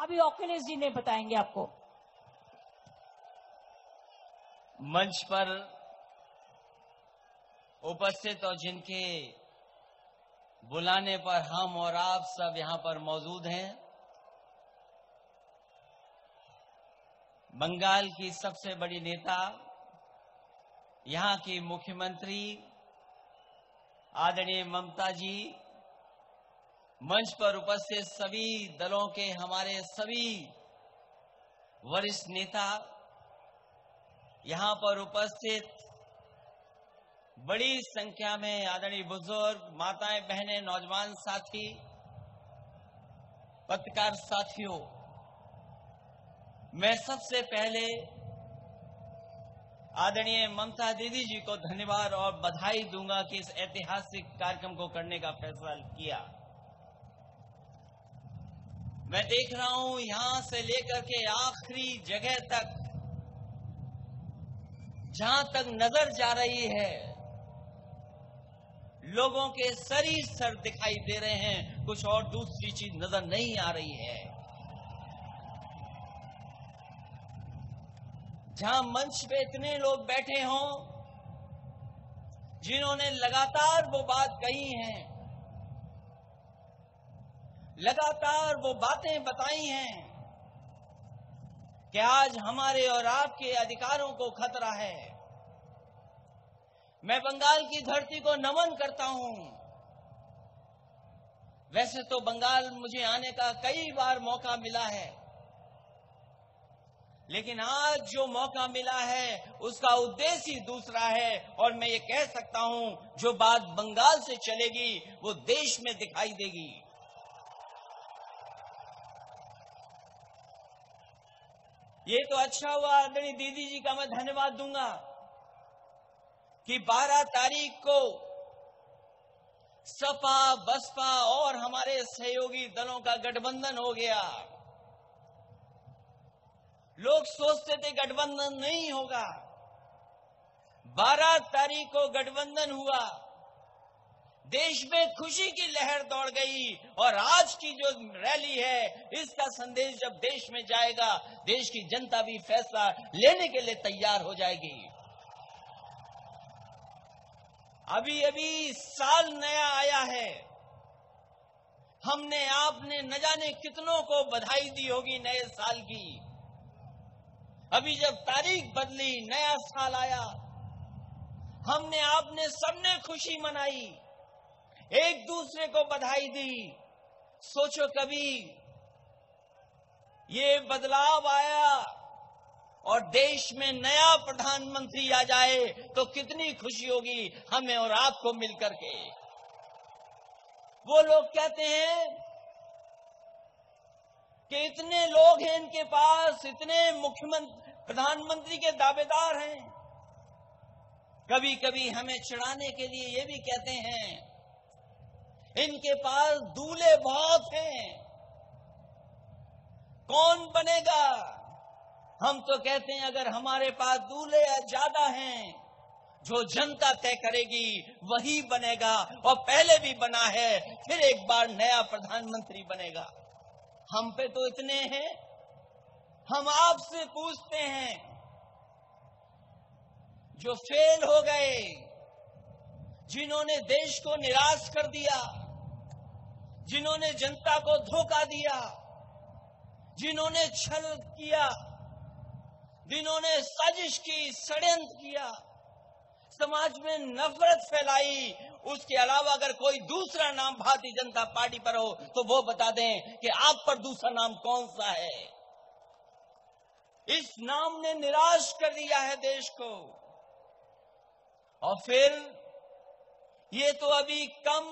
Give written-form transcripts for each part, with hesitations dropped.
अभी अखिलेश जी ने बताएंगे आपको। मंच पर उपस्थित और जिनके बुलाने पर हम और आप सब यहां पर मौजूद हैं, बंगाल की सबसे बड़ी नेता, यहां की मुख्यमंत्री आदरणीय ममता जी, मंच पर उपस्थित सभी दलों के हमारे सभी वरिष्ठ नेता, यहां पर उपस्थित बड़ी संख्या में आदरणीय बुजुर्ग, माताएं, बहनें, नौजवान साथी, पत्रकार साथियों, मैं सबसे पहले आदरणीय ममता दीदी जी को धन्यवाद और बधाई दूंगा कि इस ऐतिहासिक कार्यक्रम को करने का फैसला किया। मैं देख रहा हूं यहां से लेकर के आखिरी जगह तक, जहां तक नजर जा रही है, लोगों के सर ही सर दिखाई दे रहे हैं, कुछ और दूसरी चीज नजर नहीं आ रही है। जहां मंच पे इतने लोग बैठे हों जिन्होंने लगातार वो बात कही है, लगातार वो बातें बताई हैं कि आज हमारे और आपके अधिकारों को खतरा है। मैं बंगाल की धरती को नमन करता हूं। वैसे तो बंगाल मुझे आने का कई बार मौका मिला है, लेकिन आज जो मौका मिला है उसका उद्देश्य ही दूसरा है, और मैं ये कह सकता हूं जो बात बंगाल से चलेगी वो देश में दिखाई देगी। ये तो अच्छा हुआ, आदरणीय दीदी जी का मैं धन्यवाद दूंगा कि 12 तारीख को सपा, बसपा और हमारे सहयोगी दलों का गठबंधन हो गया। लोग सोचते थे गठबंधन नहीं होगा, 12 तारीख को गठबंधन हुआ, देश में खुशी की लहर दौड़ गई, और आज की जो रैली है इसका संदेश जब देश में जाएगा, देश की जनता भी फैसला लेने के लिए तैयार हो जाएगी। अभी अभी साल नया आया है, हमने आपने न जाने कितनों को बधाई दी होगी नए साल की। अभी जब तारीख बदली, नया साल आया, हमने आपने सबने खुशी मनाई, एक दूसरे को बधाई दी। सोचो कभी ये बदलाव आया और देश में नया प्रधानमंत्री आ जाए तो कितनी खुशी होगी हमें और आपको मिलकर के। वो लोग कहते हैं कि इतने लोग हैं इनके पास, इतने मुख्यमंत्री, प्रधानमंत्री के दावेदार हैं। कभी कभी हमें चिढ़ाने के लिए ये भी कहते हैं इनके पास दूल्हे बहुत हैं, कौन बनेगा। हम तो कहते हैं अगर हमारे पास दूल्हे ज्यादा हैं, जो जनता तय करेगी वही बनेगा, और पहले भी बना है, फिर एक बार नया प्रधानमंत्री बनेगा। हम पे तो इतने हैं। हम आपसे पूछते हैं, जो फेल हो गए, जिन्होंने देश को निराश कर दिया, जिन्होंने जनता को धोखा दिया, जिन्होंने छल किया, जिन्होंने साजिश की, षड्यंत्र किया, समाज में नफरत फैलाई, उसके अलावा अगर कोई दूसरा नाम भारतीय जनता पार्टी पर हो तो वो बता दें कि आप पर दूसरा नाम कौन सा है। इस नाम ने निराश कर दिया है देश को। और फिर ये तो अभी कम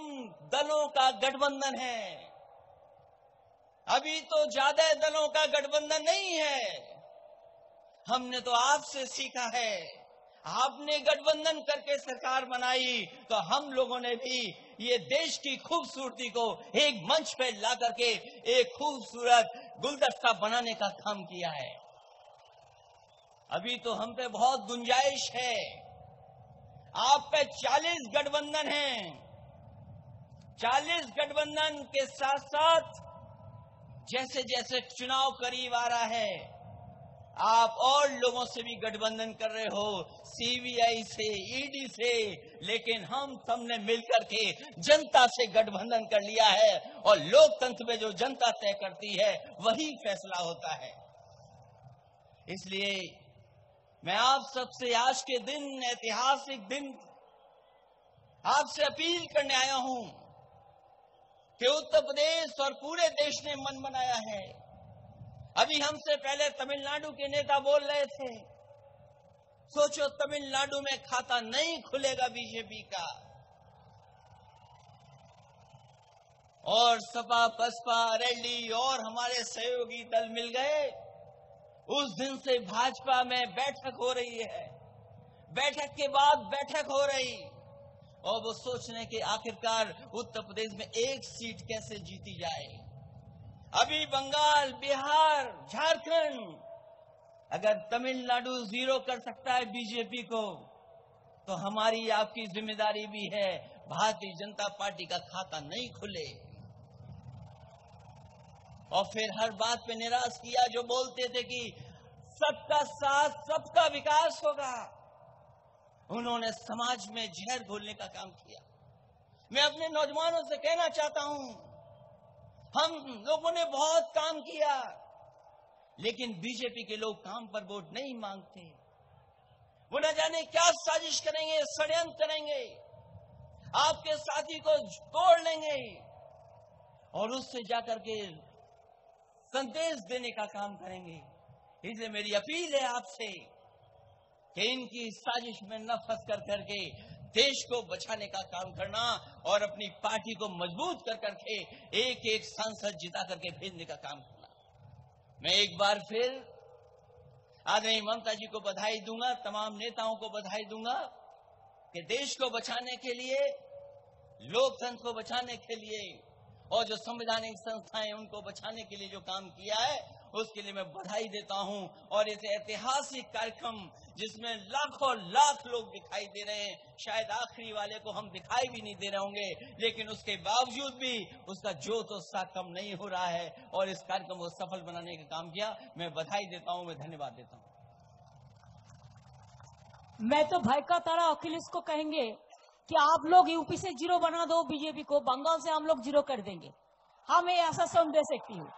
दलों का गठबंधन है, अभी तो ज्यादा दलों का गठबंधन नहीं है। हमने तो आपसे सीखा है, आपने गठबंधन करके सरकार बनाई, तो हम लोगों ने भी ये देश की खूबसूरती को एक मंच पे ला करके एक खूबसूरत गुलदस्ता बनाने का काम किया है। अभी तो हम पे बहुत गुंजाइश है। आप पे 40 गठबंधन हैं, 40 गठबंधन के साथ साथ जैसे जैसे चुनाव करीब आ रहा है, आप और लोगों से भी गठबंधन कर रहे हो, सीबीआई से, ईडी से, लेकिन हम सबने मिलकर के जनता से गठबंधन कर लिया है और लोकतंत्र में जो जनता तय करती है वही फैसला होता है। इसलिए मैं आप सबसे आज के दिन, ऐतिहासिक दिन, आपसे अपील करने आया हूं कि उत्तर प्रदेश और पूरे देश ने मन बनाया है। अभी हमसे पहले तमिलनाडु के नेता बोल रहे थे, सोचो तमिलनाडु में खाता नहीं खुलेगा बीजेपी का, और सपा, बसपा, रेड्डी और हमारे सहयोगी दल मिल गए। उस दिन से भाजपा में बैठक हो रही है, बैठक के बाद बैठक हो रही, और वो सोचने के आखिरकार उत्तर प्रदेश में एक सीट कैसे जीती जाए। अभी बंगाल, बिहार, झारखंड, अगर तमिलनाडु जीरो कर सकता है बीजेपी को, तो हमारी आपकी जिम्मेदारी भी है भारतीय जनता पार्टी का खाता नहीं खुले। और फिर हर बात पे निराश किया, जो बोलते थे कि सबका साथ, सबका विकास होगा, उन्होंने समाज में जहर घोलने का काम किया। मैं अपने नौजवानों से कहना चाहता हूं, हम लोगों ने बहुत काम किया, लेकिन बीजेपी के लोग काम पर वोट नहीं मांगते। वो न जाने क्या साजिश करेंगे, षड्यंत्र करेंगे, आपके साथी को तोड़ लेंगे और उससे जाकर के संदेश देने का काम करेंगे। इसलिए मेरी अपील है आपसे कि इनकी साजिश में न फंस कर करके देश को बचाने का काम करना और अपनी पार्टी को मजबूत कर करके एक एक सांसद जिता करके भेजने का काम करना। मैं एक बार फिर आदरणीय ममता जी को बधाई दूंगा, तमाम नेताओं को बधाई दूंगा कि देश को बचाने के लिए, लोकतंत्र को बचाने के लिए और जो संवैधानिक संस्थाएं उनको बचाने के लिए जो काम किया है, उसके लिए मैं बधाई देता हूं। और इस ऐतिहासिक कार्यक्रम जिसमें लाखों लाख लोग दिखाई दे रहे हैं, शायद आखिरी वाले को हम दिखाई भी नहीं दे रहे होंगे, लेकिन उसके बावजूद भी उसका जोश और उत्साह कम नहीं हो रहा है और इस कार्यक्रम को सफल बनाने का काम किया। मैं बधाई देता हूं, मैं धन्यवाद देता हूं। मैं तो भाई का तारा अखिलेश को कहेंगे कि आप लोग यूपी से जीरो बना दो बीजेपी को, बंगाल से हम लोग जीरो कर देंगे। हाँ, मैं ऐसा सम दे सकती हूँ।